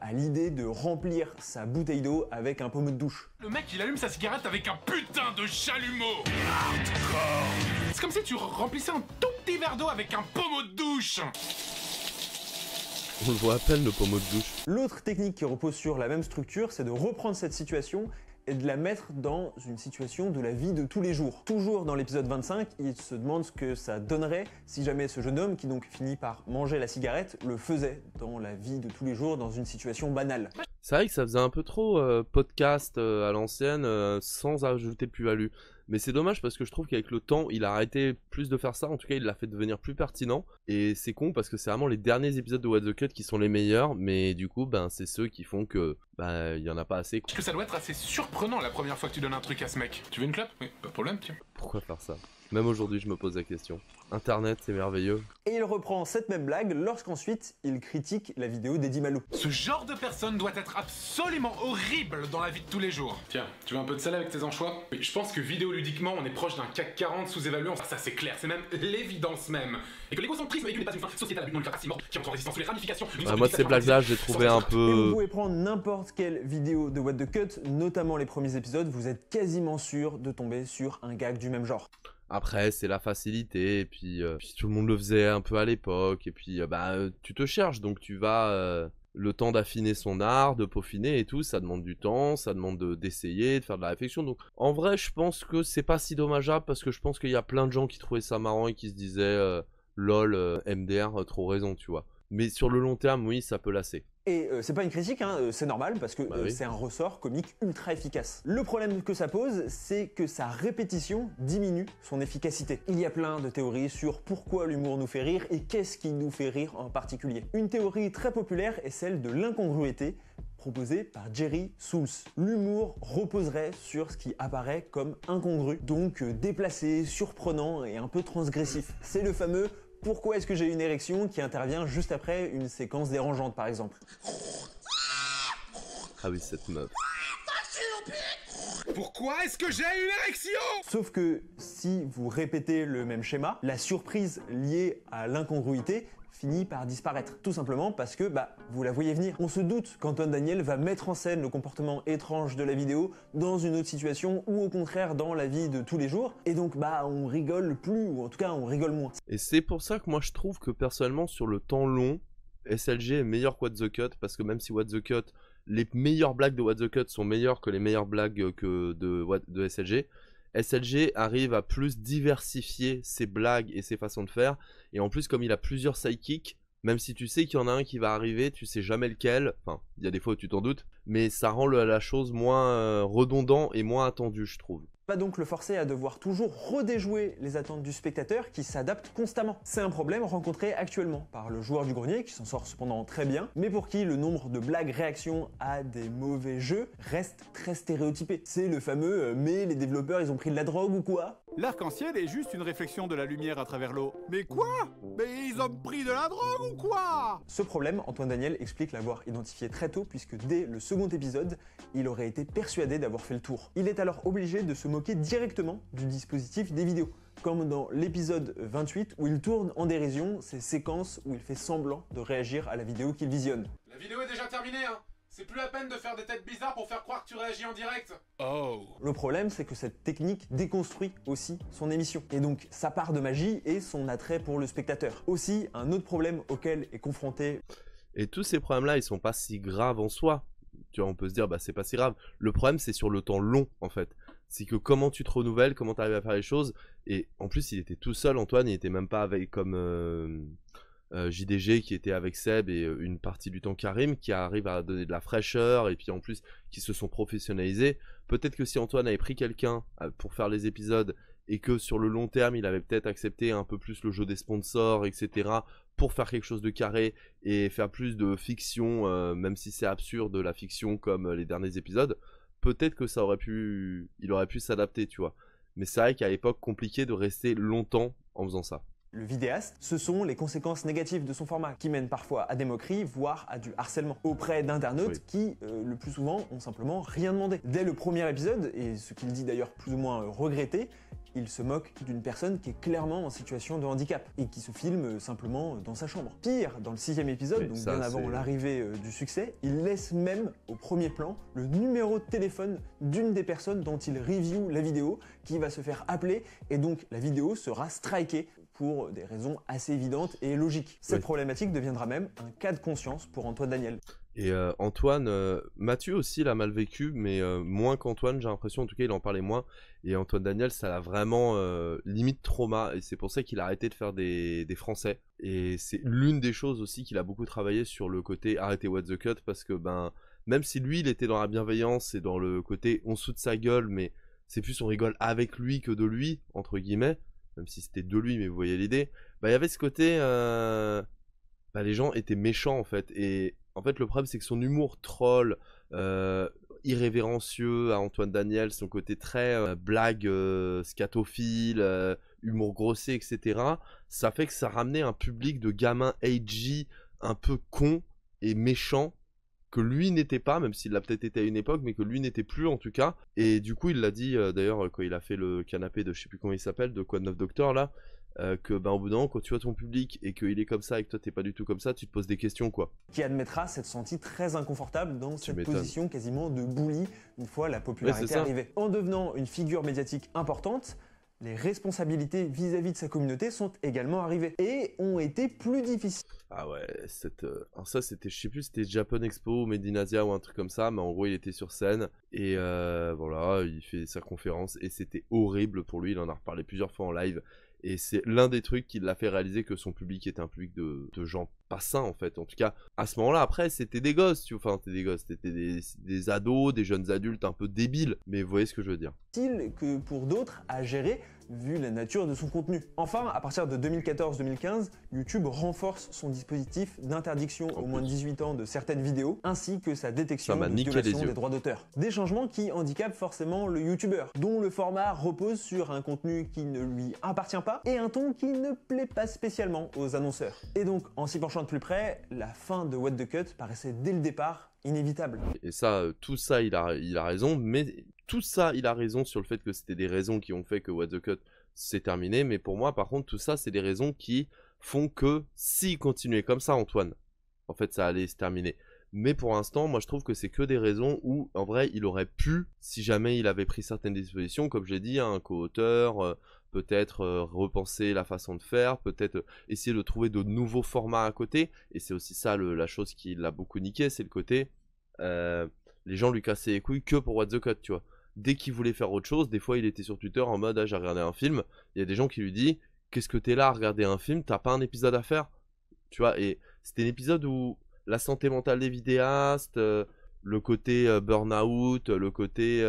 Speaker 2: à l'idée de remplir sa bouteille d'eau avec un pommeau de douche.
Speaker 3: Le mec, il allume sa cigarette avec un putain de chalumeau. C'est comme si tu remplissais un tout petit verre d'eau avec un pommeau de douche.
Speaker 1: On le voit à peine, le pommeau de douche.
Speaker 2: L'autre technique qui repose sur la même structure, c'est de reprendre cette situation et de la mettre dans une situation de la vie de tous les jours. Toujours dans l'épisode 25, il se demande ce que ça donnerait si jamais ce jeune homme, qui donc finit par manger la cigarette, le faisait dans la vie de tous les jours, dans une situation banale.
Speaker 1: C'est vrai que ça faisait un peu trop podcast à l'ancienne, sans ajouter de plus-value. Mais c'est dommage parce que je trouve qu'avec le temps, il a arrêté plus de faire ça. En tout cas, il l'a fait devenir plus pertinent. Et c'est con parce que c'est vraiment les derniers épisodes de What the Cut qui sont les meilleurs. Mais du coup, c'est ceux qui font que il y en a pas assez.
Speaker 3: Parce que ça doit être assez surprenant la première fois que tu donnes un truc à ce mec. Tu veux une clope? Oui, pas de problème, tiens.
Speaker 1: Pourquoi faire ça? Même aujourd'hui, je me pose la question. Internet, c'est merveilleux.
Speaker 2: Et il reprend cette même blague lorsqu'ensuite il critique la vidéo d'Eddie Malou.
Speaker 3: Ce genre de personne doit être absolument horrible dans la vie de tous les jours. Tiens, tu veux un peu de sel avec tes anchois? Oui, je pense que vidéoludiquement, on est proche d'un CAC 40 sous-évalué. Ça c'est clair, c'est même l'évidence même. Et que l'égocentrisme n'est pas une fin sociétale à but non lucratif mort qui entre en résistance sous les ramifications.
Speaker 1: Moi, ces blagues-là, j'ai trouvé un peu...
Speaker 2: Et vous pouvez prendre n'importe quelle vidéo de What the Cut, notamment les premiers épisodes, vous êtes quasiment sûr de tomber sur un gag du même genre.
Speaker 1: Après, c'est la facilité, et puis tout le monde le faisait un peu à l'époque, et puis tu te cherches, donc tu vas le temps d'affiner son art, de peaufiner et tout, ça demande du temps, ça demande d'essayer, de faire de la réflexion, donc en vrai, je pense que c'est pas si dommageable, parce que je pense qu'il y a plein de gens qui trouvaient ça marrant et qui se disaient lol, MDR, trop raison, tu vois. Mais sur le long terme, oui, ça peut lasser.
Speaker 2: Et c'est pas une critique, c'est normal parce que
Speaker 1: oui.
Speaker 2: c'est un ressort comique ultra efficace. Le problème que ça pose, c'est que sa répétition diminue son efficacité. Il y a plein de théories sur pourquoi l'humour nous fait rire et qu'est-ce qui nous fait rire en particulier. Une théorie très populaire est celle de l'incongruité, proposée par Jerry Soules. L'humour reposerait sur ce qui apparaît comme incongru, donc déplacé, surprenant et un peu transgressif. C'est le fameux pourquoi est-ce que j'ai une érection qui intervient juste après une séquence dérangeante par exemple.
Speaker 1: Ah oui, cette meuf.
Speaker 3: Pourquoi est-ce que j'ai une érection?
Speaker 2: Sauf que si vous répétez le même schéma, la surprise liée à l'incongruité finit par disparaître. Tout simplement parce que vous la voyez venir. On se doute qu'Antoine Daniel va mettre en scène le comportement étrange de la vidéo dans une autre situation ou au contraire dans la vie de tous les jours. Et donc on rigole plus, ou en tout cas on rigole moins.
Speaker 1: Et c'est pour ça que moi je trouve que personnellement sur le temps long, SLG est meilleur que What the Cut, parce que même si What the Cut, les meilleures blagues de What the Cut sont meilleures que les meilleures blagues de SLG, SLG arrive à plus diversifier ses blagues et ses façons de faire, et en plus comme il a plusieurs sidekicks, même si tu sais qu'il y en a un qui va arriver, tu sais jamais lequel, enfin il y a des fois où tu t'en doutes, mais ça rend la chose moins redondant et moins attendue je trouve.
Speaker 2: Va donc le forcer à devoir toujours redéjouer les attentes du spectateur qui s'adapte constamment. C'est un problème rencontré actuellement par le joueur du grenier qui s'en sort cependant très bien, mais pour qui le nombre de blagues réactions à des mauvais jeux reste très stéréotypé. C'est le fameux mais les développeurs ils ont pris de la drogue ou quoi?
Speaker 5: L'arc-en-ciel est juste une réflexion de la lumière à travers l'eau. Mais quoi? Mais ils ont pris de la drogue ou quoi?
Speaker 2: Ce problème, Antoine Daniel explique l'avoir identifié très tôt puisque dès le second épisode, il aurait été persuadé d'avoir fait le tour. Il est alors obligé de se moquer directement du dispositif des vidéos, comme dans l'épisode 28 où il tourne en dérision ces séquences où il fait semblant de réagir à la vidéo qu'il visionne.
Speaker 3: La vidéo est déjà terminée, hein. C'est plus la peine de faire des têtes bizarres pour faire croire que tu réagis en direct. Oh.
Speaker 2: Le problème, c'est que cette technique déconstruit aussi son émission. Et donc, sa part de magie et son attrait pour le spectateur. Aussi, un autre problème auquel est confronté...
Speaker 1: Et tous ces problèmes-là, ils sont pas si graves en soi. Tu vois, on peut se dire, c'est pas si grave. Le problème, c'est sur le temps long, en fait. C'est que comment tu te renouvelles, comment tu arrives à faire les choses. Et en plus, il était tout seul, Antoine, il était même pas avec comme... JDG qui était avec Seb et une partie du temps Karim qui arrive à donner de la fraîcheur et puis en plus qui se sont professionnalisés. Peut-être que si Antoine avait pris quelqu'un pour faire les épisodes et que sur le long terme il avait peut-être accepté un peu plus le jeu des sponsors etc pour faire quelque chose de carré et faire plus de fiction même si c'est absurde la fiction comme les derniers épisodes, peut-être que il aurait pu s'adapter tu vois. Mais c'est vrai qu'à l'époque compliqué de rester longtemps en faisant ça.
Speaker 2: Le vidéaste, ce sont les conséquences négatives de son format, qui mènent parfois à des moqueries, voire à du harcèlement, auprès d'internautes qui, le plus souvent, ont simplement rien demandé. Dès le premier épisode, et ce qu'il dit d'ailleurs plus ou moins regretté, il se moque d'une personne qui est clairement en situation de handicap, et qui se filme simplement dans sa chambre. Pire, dans le 6e épisode, donc bien avant l'arrivée du succès, il laisse même au premier plan le numéro de téléphone d'une des personnes dont il review la vidéo, qui va se faire appeler, et donc la vidéo sera strikée pour des raisons assez évidentes et logiques. Cette problématique deviendra même un cas de conscience pour Antoine Daniel.
Speaker 1: Et Antoine, Mathieu aussi l'a mal vécu, mais moins qu'Antoine, j'ai l'impression, en tout cas il en parlait moins. Et Antoine Daniel, ça l'a vraiment limite trauma, et c'est pour ça qu'il a arrêté de faire des Français. Et c'est l'une des choses aussi qu'il a beaucoup travaillé sur le côté arrêter What the Cut, parce que même si lui il était dans la bienveillance et dans le côté on se fout de sa gueule, mais c'est plus on rigole avec lui que de lui, entre guillemets, même si c'était de lui, mais vous voyez l'idée, il y avait ce côté, les gens étaient méchants en fait, et en fait le problème c'est que son humour troll, irrévérencieux à Antoine Daniel, son côté très blague scatophile, humour grossier, etc., ça fait que ça ramenait un public de gamins edgy, un peu con et méchant, que lui n'était pas, même s'il l'a peut-être été à une époque, mais que lui n'était plus en tout cas. Et du coup il l'a dit d'ailleurs quand il a fait le canapé de je sais plus comment il s'appelle, de Quoi de neuf Docteur là, que au bout d'un moment quand tu vois ton public et qu'il est comme ça et que toi t'es pas du tout comme ça, tu te poses des questions quoi.
Speaker 2: Qui admettra s'être senti très inconfortable dans cette position quasiment de bully une fois la popularité arrivée. En devenant une figure médiatique importante, les responsabilités vis-à-vis de sa communauté sont également arrivées et ont été plus difficiles.
Speaker 1: Ah ouais, alors ça c'était, je sais plus, c'était Japan Expo ou Made in Asia ou un truc comme ça, mais en gros il était sur scène et voilà, il fait sa conférence et c'était horrible pour lui, il en a reparlé plusieurs fois en live. Et c'est l'un des trucs qui l'a fait réaliser que son public était un public de gens pas sains en fait. En tout cas, à ce moment-là, après, c'était des gosses, tu vois. Enfin, c'était des gosses, c'était des ados, des jeunes adultes un peu débiles. Mais vous voyez ce que je veux dire.
Speaker 2: Que pour d'autres à gérer, vu la nature de son contenu. Enfin, à partir de 2014-2015, YouTube renforce son dispositif d'interdiction aux moins de 18 ans de certaines vidéos, ainsi que sa détection de violation des droits d'auteur. Des changements qui handicapent forcément le YouTuber, dont le format repose sur un contenu qui ne lui appartient pas et un ton qui ne plaît pas spécialement aux annonceurs. Et donc, en s'y penchant de plus près, la fin de What the Cut paraissait dès le départ inévitable.
Speaker 1: Et ça, tout ça, il a raison, mais tout ça, il a raison sur le fait que c'était des raisons qui ont fait que What the Cut s'est terminé. Mais pour moi, par contre, tout ça, c'est des raisons qui font que s'il continuait comme ça, Antoine, en fait, ça allait se terminer. Mais pour l'instant, moi, je trouve que c'est que des raisons où, en vrai, il aurait pu, si jamais il avait pris certaines dispositions, comme j'ai dit, un co-auteur, peut-être repenser la façon de faire, peut-être essayer de trouver de nouveaux formats à côté. Et c'est aussi ça la chose qui l'a beaucoup niqué, c'est le côté, les gens lui cassaient les couilles que pour What the Cut, tu vois. Dès qu'il voulait faire autre chose, des fois, il était sur Twitter en mode, ah, j'ai regardé un film. Il y a des gens qui lui disent, qu'est-ce que t'es là à regarder un film, t'as pas un épisode à faire, tu vois. Et c'était un épisode où la santé mentale des vidéastes, le côté burn-out, le côté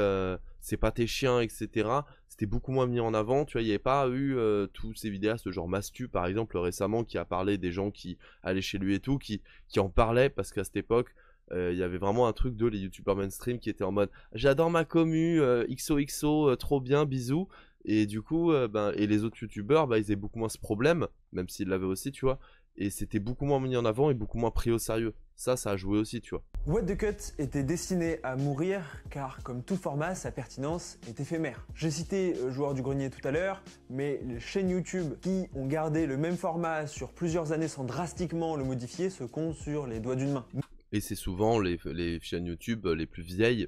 Speaker 1: c'est pas tes chiens, etc. C'était beaucoup moins mis en avant, tu vois, il n'y avait pas eu tous ces vidéastes, genre Mastu par exemple récemment, qui a parlé des gens qui allaient chez lui et tout, qui en parlaient, parce qu'à cette époque, il y avait vraiment un truc de les youtubeurs mainstream qui étaient en mode « J'adore ma commu, XOXO, trop bien, bisous ». Et du coup, et les autres youtubeurs, ils avaient beaucoup moins ce problème, même s'ils l'avaient aussi, tu vois. Et c'était beaucoup moins mis en avant et beaucoup moins pris au sérieux. Ça a joué aussi, tu vois.
Speaker 2: What the Cut était destiné à mourir car, comme tout format, sa pertinence est éphémère. J'ai cité Joueur du Grenier tout à l'heure, mais les chaînes YouTube qui ont gardé le même format sur plusieurs années sans drastiquement le modifier se comptent sur les doigts d'une main.
Speaker 1: Et c'est souvent les chaînes YouTube les plus vieilles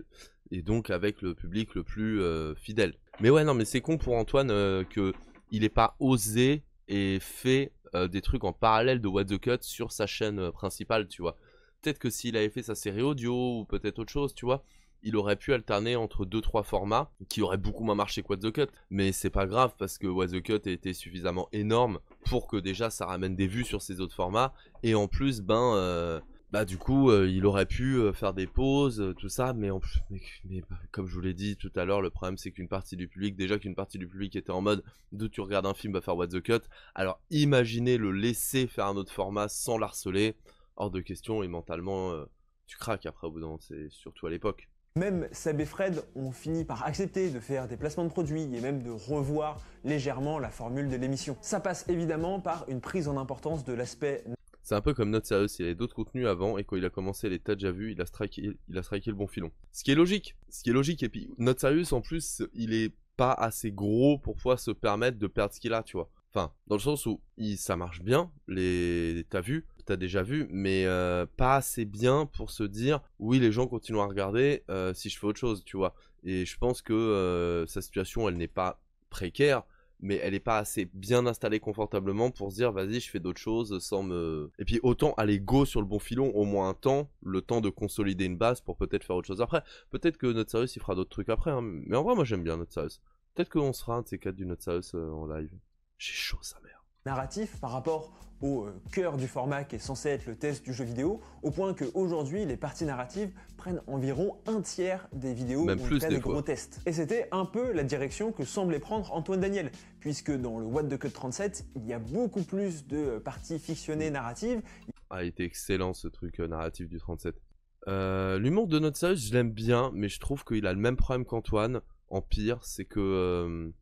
Speaker 1: et donc avec le public le plus fidèle. Mais ouais, non, mais c'est con pour Antoine qu'il n'ait pas osé et fait des trucs en parallèle de What the Cut sur sa chaîne principale, tu vois. Peut-être que s'il avait fait sa série audio ou peut-être autre chose, tu vois, il aurait pu alterner entre 2-3 formats qui auraient beaucoup moins marché que What the Cut. Mais c'est pas grave parce que What the Cut a été suffisamment énorme pour que déjà ça ramène des vues sur ces autres formats. Et en plus, du coup, il aurait pu faire des pauses, tout ça, mais comme je vous l'ai dit tout à l'heure, le problème c'est qu'une partie du public était en mode d'où tu regardes un film, va faire What the Cut. Alors imaginez le laisser faire un autre format sans l'harceler, hors de question, et mentalement tu craques après au bout d'un moment, c'est surtout à l'époque.
Speaker 2: Même Seb et Fred ont fini par accepter de faire des placements de produits et même de revoir légèrement la formule de l'émission. Ça passe évidemment par une prise en importance de l'aspect.
Speaker 1: C'est un peu comme Not Serious, il avait d'autres contenus avant et quand il a commencé les t'as déjà vu, il a striké le bon filon. Ce qui est logique, et puis Not Serious en plus, il est pas assez gros pour pouvoir se permettre de perdre ce qu'il a, tu vois. Enfin, dans le sens où ça marche bien, t'as déjà vu, mais pas assez bien pour se dire oui, les gens continuent à regarder si je fais autre chose, tu vois. Et je pense que sa situation, elle n'est pas précaire, mais elle n'est pas assez bien installée confortablement pour se dire vas-y, je fais d'autres choses sans me. Et puis autant aller go sur le bon filon au moins le temps de consolider une base pour peut-être faire autre chose après. Peut-être que Not Serious il fera d'autres trucs après, hein. Mais en vrai, moi j'aime bien Not Serious. Peut-être qu'on sera un de ces 4 du Not Serious en live. J'ai chaud sa mère.
Speaker 2: Narratif par rapport au cœur du format qui est censé être le test du jeu vidéo, au point qu'aujourd'hui les parties narratives prennent environ un tiers des vidéos,
Speaker 1: même plus des
Speaker 2: gros tests. Et c'était un peu la direction que semblait prendre Antoine Daniel, puisque dans le What the Cut 37, il y a beaucoup plus de parties fictionnées narratives.
Speaker 1: Ah, il était excellent ce truc narratif du 37. L'humour de Not Serious, je l'aime bien, mais je trouve qu'il a le même problème qu'Antoine. En pire, c'est que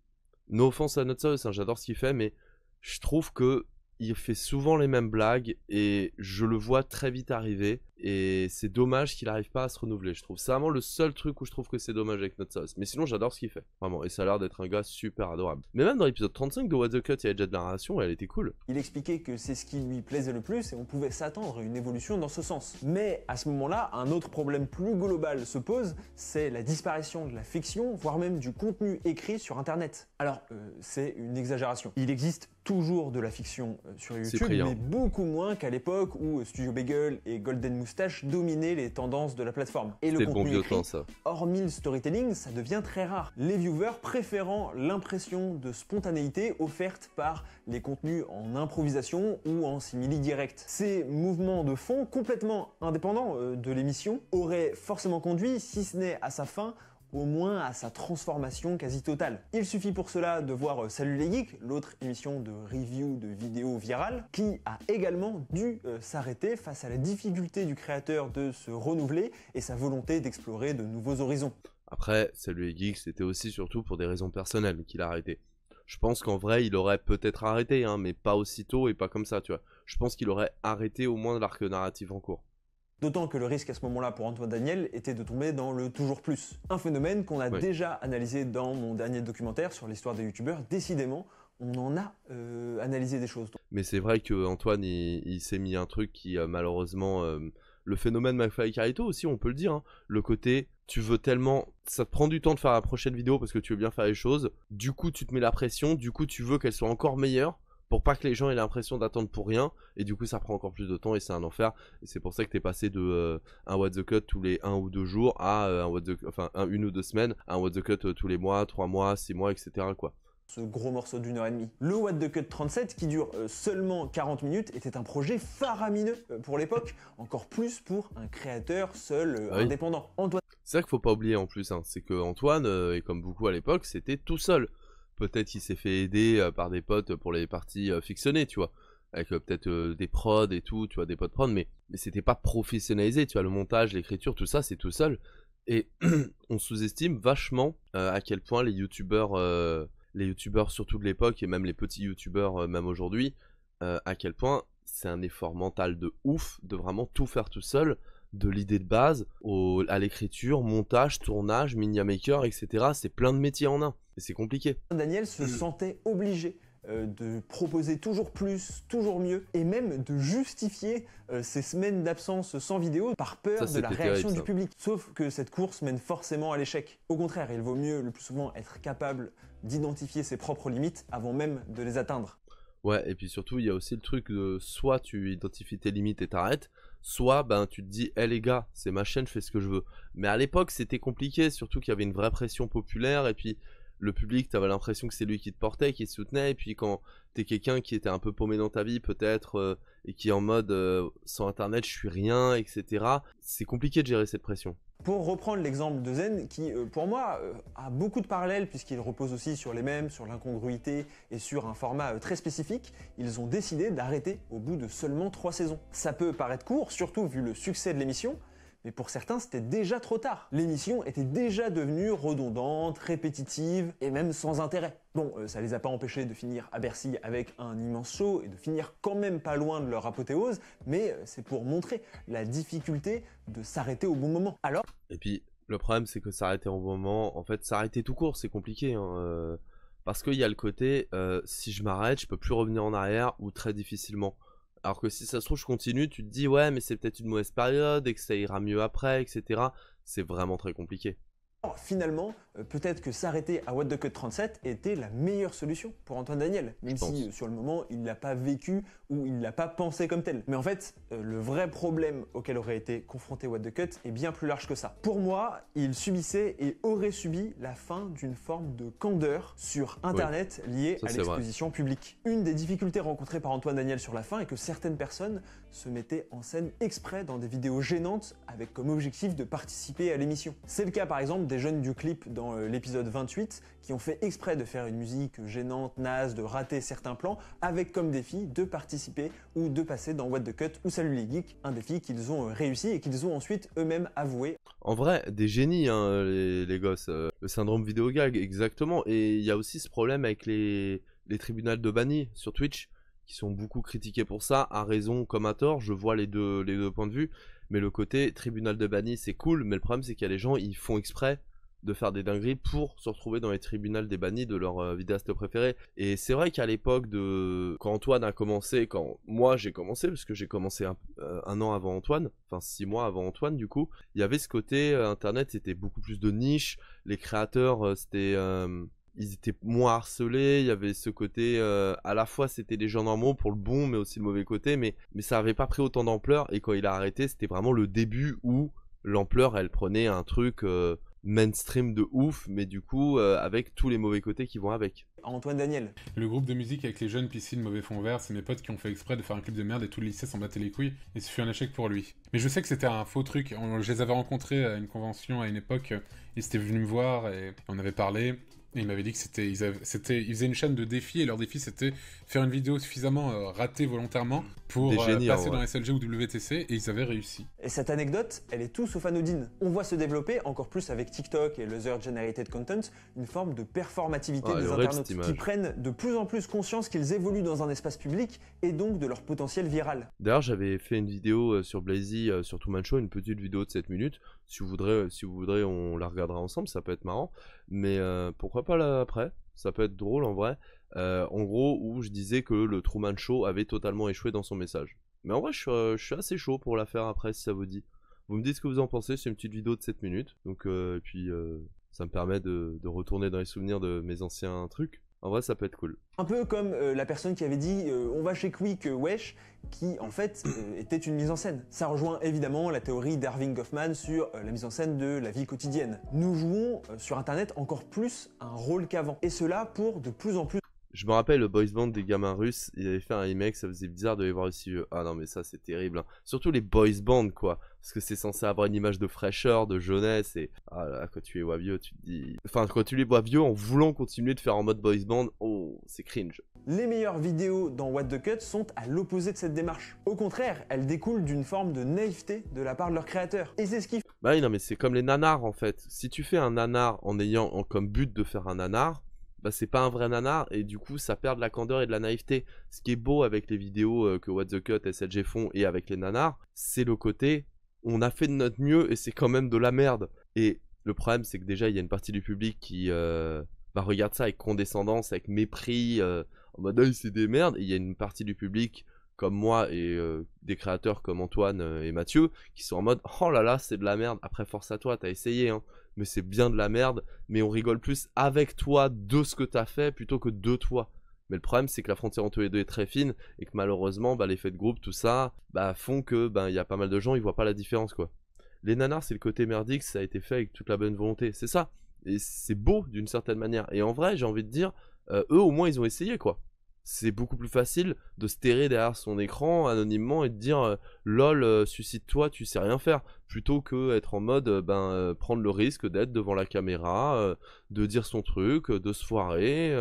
Speaker 1: no offense à Not Serious, hein, j'adore ce qu'il fait, mais je trouve que il fait souvent les mêmes blagues et je le vois très vite arriver et c'est dommage qu'il n'arrive pas à se renouveler, je trouve. C'est vraiment le seul truc où je trouve que c'est dommage avec Not Serious. Mais sinon j'adore ce qu'il fait, vraiment, et ça a l'air d'être un gars super adorable. Mais même dans l'épisode 35 de What the Cut, il y avait déjà de la narration et elle était cool.
Speaker 2: Il expliquait que c'est ce qui lui plaisait le plus et on pouvait s'attendre à une évolution dans ce sens. Mais à ce moment-là, un autre problème plus global se pose, c'est la disparition de la fiction, voire même du contenu écrit sur internet. Alors, c'est une exagération. Il existe toujours de la fiction sur YouTube, mais beaucoup moins qu'à l'époque où Studio Bagel et Golden Moustache dominaient les tendances de la plateforme. Et le contenu écrit, hormis le storytelling, ça devient très rare. Les viewers préférant l'impression de spontanéité offerte par les contenus en improvisation ou en simili direct. Ces mouvements de fond complètement indépendants de l'émission auraient forcément conduit, si ce n'est à sa fin, au moins à sa transformation quasi totale. Il suffit pour cela de voir Salut les Geeks, l'autre émission de review de vidéos virales, qui a également dû s'arrêter face à la difficulté du créateur de se renouveler et sa volonté d'explorer de nouveaux horizons.
Speaker 1: Après, Salut les Geeks, c'était aussi surtout pour des raisons personnelles qu'il a arrêté. Je pense qu'en vrai, il aurait peut-être arrêté, hein, mais pas aussitôt et pas comme ça, tu vois. Je pense qu'il aurait arrêté au moins l'arc narratif en cours.
Speaker 2: D'autant que le risque à ce moment-là pour Antoine Daniel était de tomber dans le toujours plus. Un phénomène qu'on a déjà analysé dans mon dernier documentaire sur l'histoire des youtubeurs. Décidément, on en a analysé des choses.
Speaker 1: Mais c'est vrai que Antoine, il s'est mis un truc qui malheureusement... le phénomène McFly et Carlito aussi, on peut le dire. Hein. Le côté, tu veux tellement... Ça te prend du temps de faire la prochaine vidéo parce que tu veux bien faire les choses. Du coup, tu te mets la pression. Du coup, tu veux qu'elle soit encore meilleure pour pas que les gens aient l'impression d'attendre pour rien. Et du coup, ça prend encore plus de temps et c'est un enfer. Et c'est pour ça que t'es passé de un What the Cut tous les 1 ou 2 jours à une ou 2 semaines, à un What the Cut tous les mois, 3 mois, 6 mois, etc. quoi.
Speaker 2: Ce gros morceau d'1 heure et demie. Le What the Cut 37, qui dure seulement 40 minutes, était un projet faramineux pour l'époque, encore plus pour un créateur seul, indépendant. Antoine...
Speaker 1: C'est ça qu'il faut pas oublier en plus, hein. C'est que Antoine, et comme beaucoup à l'époque, c'était tout seul. Peut-être qu'il s'est fait aider par des potes pour les parties fictionnées, tu vois. Avec peut-être des prods et tout, tu vois, des potes prods, mais c'était pas professionnalisé, tu vois, le montage, l'écriture, tout ça, c'est tout seul. Et on sous-estime vachement à quel point les youtubeurs surtout de l'époque, et même les petits youtubeurs même aujourd'hui, à quel point c'est un effort mental de ouf de vraiment tout faire tout seul, de l'idée de base à l'écriture, montage, tournage, media maker, etc. C'est plein de métiers en un, et c'est compliqué.
Speaker 2: Daniel se sentait obligé de proposer toujours plus, toujours mieux, et même de justifier ces semaines d'absence sans vidéo par peur de la réaction du public. Sauf que cette course mène forcément à l'échec. Au contraire, il vaut mieux le plus souvent être capable d'identifier ses propres limites avant même de les atteindre.
Speaker 1: Ouais, et puis surtout, il y a aussi le truc de soit tu identifies tes limites et t'arrêtes, soit ben, tu te dis, hé les gars, c'est ma chaîne, je fais ce que je veux. Mais à l'époque, c'était compliqué, surtout qu'il y avait une vraie pression populaire, et puis le public, t'avais l'impression que c'est lui qui te portait, qui te soutenait, et puis quand t'es quelqu'un qui était un peu paumé dans ta vie peut-être, et qui est en mode sans internet je suis rien, etc. C'est compliqué de gérer cette pression.
Speaker 2: Pour reprendre l'exemple de Zen, qui pour moi a beaucoup de parallèles puisqu'il repose aussi sur les mêmes, sur l'incongruité et sur un format très spécifique, ils ont décidé d'arrêter au bout de seulement 3 saisons. Ça peut paraître court, surtout vu le succès de l'émission, mais pour certains, c'était déjà trop tard. L'émission était déjà devenue redondante, répétitive et même sans intérêt. Bon, ça les a pas empêchés de finir à Bercy avec un immense show et de finir quand même pas loin de leur apothéose, mais c'est pour montrer la difficulté de s'arrêter au bon moment. Alors...
Speaker 1: Et puis, le problème, c'est que s'arrêter au bon moment, en fait, s'arrêter tout court, c'est compliqué, hein, parce qu'il y a le côté, si je m'arrête, je peux plus revenir en arrière ou très difficilement. Alors que si ça se trouve, je continue, tu te dis, ouais, mais c'est peut-être une mauvaise période et que ça ira mieux après, etc. C'est vraiment très compliqué.
Speaker 2: Finalement, peut-être que s'arrêter à What the Cut 37 était la meilleure solution pour Antoine Daniel, même si sur le moment il ne l'a pas vécu ou il ne l'a pas pensé comme tel. Mais en fait, le vrai problème auquel aurait été confronté What the Cut est bien plus large que ça. Pour moi, il subissait et aurait subi la fin d'une forme de candeur sur internet liée à l'exposition publique. Une des difficultés rencontrées par Antoine Daniel sur la fin est que certaines personnes se mettaient en scène exprès dans des vidéos gênantes avec comme objectif de participer à l'émission. C'est le cas par exemple des jeunes du clip dans l'épisode 28 qui ont fait exprès de faire une musique gênante, naze, de rater certains plans avec comme défi de participer ou de passer dans What the Cut ou Salut les Geeks, un défi qu'ils ont réussi et qu'ils ont ensuite eux-mêmes avoué.
Speaker 1: En vrai, des génies hein, les gosses, le syndrome vidéo gag exactement, et il y a aussi ce problème avec les tribunaux de banni sur Twitch qui sont beaucoup critiqués pour ça, à raison comme à tort, je vois les deux points de vue, mais le côté tribunal de banni c'est cool, mais le problème c'est qu'il y a des gens, ils font exprès de faire des dingueries pour se retrouver dans les tribunaux des bannis de leur vidéaste préféré. Et c'est vrai qu'à l'époque quand Antoine a commencé, quand moi j'ai commencé, parce que j'ai commencé un an avant Antoine, enfin 6 mois avant Antoine du coup, il y avait ce côté, internet c'était beaucoup plus de niche, les créateurs ils étaient moins harcelés, il y avait ce côté, à la fois c'était des gens normaux pour le bon mais aussi le mauvais côté, mais ça avait pas pris autant d'ampleur, et quand il a arrêté c'était vraiment le début où l'ampleur elle prenait un truc mainstream de ouf, mais du coup avec tous les mauvais côtés qui vont avec.
Speaker 2: Antoine Daniel.
Speaker 3: Le groupe de musique avec les jeunes piscines mauvais fond vert, c'est mes potes qui ont fait exprès de faire un clip de merde et tout le lycée s'en battait les couilles, et ce fut un échec pour lui. Mais je sais que c'était un faux truc, je les avais rencontrés à une convention à une époque, ils étaient venus me voir et on avait parlé. Et il m'avait dit que ils faisaient une chaîne de défis et leur défi c'était faire une vidéo suffisamment ratée volontairement pour passer dans SLG ou WTC, et ils avaient réussi.
Speaker 2: Et cette anecdote, elle est tout sauf anodine. On voit se développer, encore plus avec TikTok et l'User Generated Content, une forme de performativité des internautes qui prennent de plus en plus conscience qu'ils évoluent dans un espace public et donc de leur potentiel viral.
Speaker 1: D'ailleurs, j'avais fait une vidéo sur Blazy, sur Two Man Show, une petite vidéo de 7 minutes. Si vous voudrez, on la regardera ensemble, ça peut être marrant. Mais pourquoi pas là après? Ça peut être drôle en vrai. En gros, où je disais que le Truman Show avait totalement échoué dans son message. Mais en vrai, je suis assez chaud pour la faire après, si ça vous dit. Vous me dites ce que vous en pensez, c'est une petite vidéo de 7 minutes. Donc, et puis, ça me permet de retourner dans les souvenirs de mes anciens trucs. En vrai, ça peut être cool.
Speaker 2: Un peu comme la personne qui avait dit on va chez Quick, wesh, qui en fait était une mise en scène. Ça rejoint évidemment la théorie d'Irving Goffman sur la mise en scène de la vie quotidienne. Nous jouons sur internet encore plus un rôle qu'avant. Et cela pour de plus en plus.
Speaker 1: Je me rappelle le boys band des gamins russes, ils avaient fait un remake, ça faisait bizarre de les voir aussi vieux. Ah non mais ça c'est terrible, hein. Surtout les boys band quoi, parce que c'est censé avoir une image de fraîcheur, de jeunesse, et ah là, quand tu les vois vieux, tu te dis... Enfin quand tu les vois vieux en voulant continuer de faire en mode boys band, oh c'est cringe.
Speaker 2: Les meilleures vidéos dans What the Cut sont à l'opposé de cette démarche. Au contraire, elles découlent d'une forme de naïveté de la part de leurs créateurs. Et c'est ce qui...
Speaker 1: Bah oui non mais c'est comme les nanars en fait. Si tu fais un nanar en ayant comme but de faire un nanar, bah c'est pas un vrai nanar et du coup ça perd de la candeur et de la naïveté. Ce qui est beau avec les vidéos que What the Cut et SLG font et avec les nanars, c'est le côté on a fait de notre mieux et c'est quand même de la merde. Et le problème c'est que déjà il y a une partie du public qui regarde ça avec condescendance, avec mépris, en mode oh, c'est des merdes. Et il y a une partie du public comme moi et des créateurs comme Antoine et Mathieu qui sont en mode oh là là c'est de la merde. Après force à toi, t'as essayé hein. Mais c'est bien de la merde, mais on rigole plus avec toi de ce que t'as fait plutôt que de toi. Mais le problème c'est que la frontière entre les deux est très fine et que malheureusement l'effet de groupe, tout ça, font que il y a pas mal de gens, ils voient pas la différence quoi. Les nanars c'est le côté merdique, ça a été fait avec toute la bonne volonté, c'est ça. Et c'est beau d'une certaine manière. Et en vrai j'ai envie de dire, eux au moins ils ont essayé quoi. C'est beaucoup plus facile de se terrer derrière son écran anonymement et de dire lol suicide-toi tu sais rien faire, plutôt que être en mode prendre le risque d'être devant la caméra, de dire son truc, de se foirer.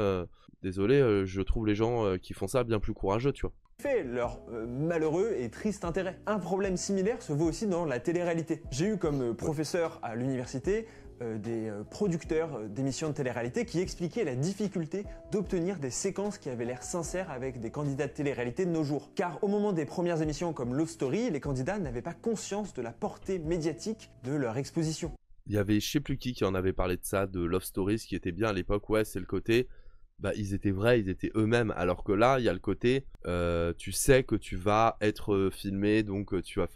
Speaker 1: Désolé, je trouve les gens qui font ça bien plus courageux, tu vois.
Speaker 2: Fait leur malheureux et triste intérêt. Un problème similaire se voit aussi dans la télé-réalité. J'ai eu comme professeur à l'université des producteurs d'émissions de télé-réalité qui expliquaient la difficulté d'obtenir des séquences qui avaient l'air sincères avec des candidats de télé-réalité de nos jours. Car au moment des premières émissions comme Love Story, les candidats n'avaient pas conscience de la portée médiatique de leur exposition.
Speaker 1: Il y avait je sais plus qui en avait parlé de ça, de Love Story, ce qui était bien à l'époque, ouais c'est le côté... ils étaient vrais, ils étaient eux-mêmes, alors que là, il y a le côté, tu sais que tu vas être filmé, donc tu vas,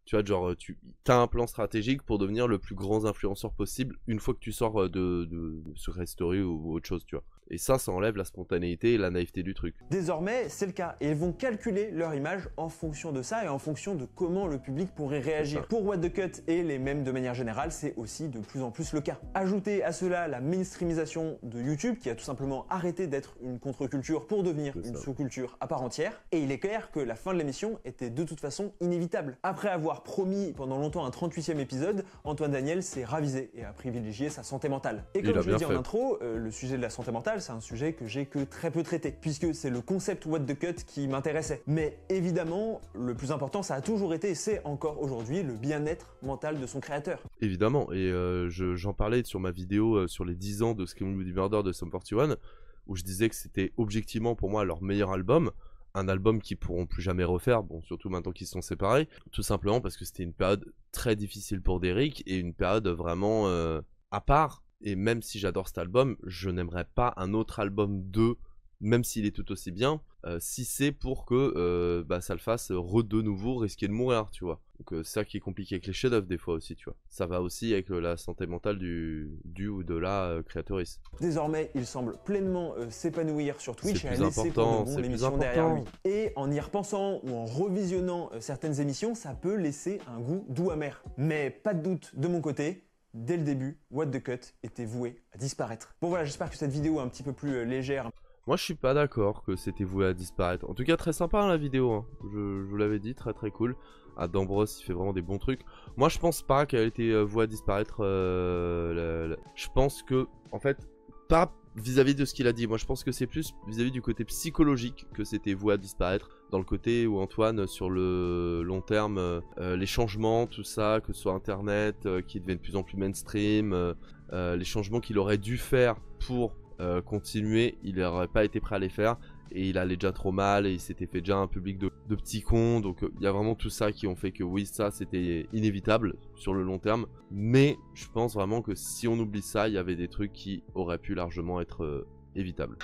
Speaker 1: tu vois, genre, tu as un plan stratégique pour devenir le plus grand influenceur possible une fois que tu sors de sur Story ou autre chose, tu vois. Et ça enlève la spontanéité et la naïveté du truc.
Speaker 2: Désormais, c'est le cas. Et ils vont calculer leur image en fonction de ça et en fonction de comment le public pourrait réagir. Pour What the Cut et les mêmes de manière générale, c'est aussi de plus en plus le cas. Ajoutez à cela la mainstreamisation de YouTube qui a tout simplement arrêté d'être une contre-culture pour devenir une sous-culture à part entière. Et il est clair que la fin de l'émission était de toute façon inévitable. Après avoir promis pendant longtemps un 38e épisode, Antoine Daniel s'est ravisé et a privilégié sa santé mentale. Et comme je l'ai dit en intro, le sujet de la santé mentale, c'est un sujet que j'ai que très peu traité, puisque c'est le concept What the Cut qui m'intéressait. Mais évidemment, le plus important, ça a toujours été et c'est encore aujourd'hui le bien-être mental de son créateur.
Speaker 1: Évidemment, et j'en parlais sur ma vidéo sur les 10 ans de Screaming Bloody Murder de Sum 41, où je disais que c'était objectivement pour moi leur meilleur album, un album qu'ils pourront plus jamais refaire, bon surtout maintenant qu'ils se sont séparés, tout simplement parce que c'était une période très difficile pour Derrick et une période vraiment à part. Et même si j'adore cet album, je n'aimerais pas un autre album d'eux, même s'il est tout aussi bien, si c'est pour que ça le fasse de nouveau risquer de mourir, tu vois. Donc c'est ça qui est compliqué avec les chefs-d'œuvre des fois aussi, tu vois. Ça va aussi avec la santé mentale du ou de la créatrice.
Speaker 2: Désormais, il semble pleinement s'épanouir sur Twitch et a laissé pour de bon l'émission derrière lui. Et en y repensant ou en revisionnant certaines émissions, ça peut laisser un goût doux amer. Mais pas de doute de mon côté, dès le début, What the Cut était voué à disparaître. Bon voilà, j'espère que cette vidéo est un petit peu plus légère.
Speaker 1: Moi je suis pas d'accord que c'était voué à disparaître. En tout cas très sympa hein, la vidéo, hein. Je vous l'avais dit, très très cool. D'Ambros il fait vraiment des bons trucs. Moi je pense pas qu'elle ait été vouée à disparaître. Je pense que, en fait, pas vis-à-vis de ce qu'il a dit. Moi, je pense que c'est plus vis-à-vis du côté psychologique que c'était voué à disparaître. Dans le côté où Antoine, sur le long terme, les changements, tout ça, que ce soit Internet, qui devient de plus en plus mainstream, les changements qu'il aurait dû faire pour continuer, il n'aurait pas été prêt à les faire. Et il allait déjà trop mal et il s'était fait déjà un public de petits cons. Donc il y a vraiment tout ça qui ont fait que oui, ça c'était inévitable sur le long terme. Mais je pense vraiment que si on oublie ça, il y avait des trucs qui auraient pu largement être évitables.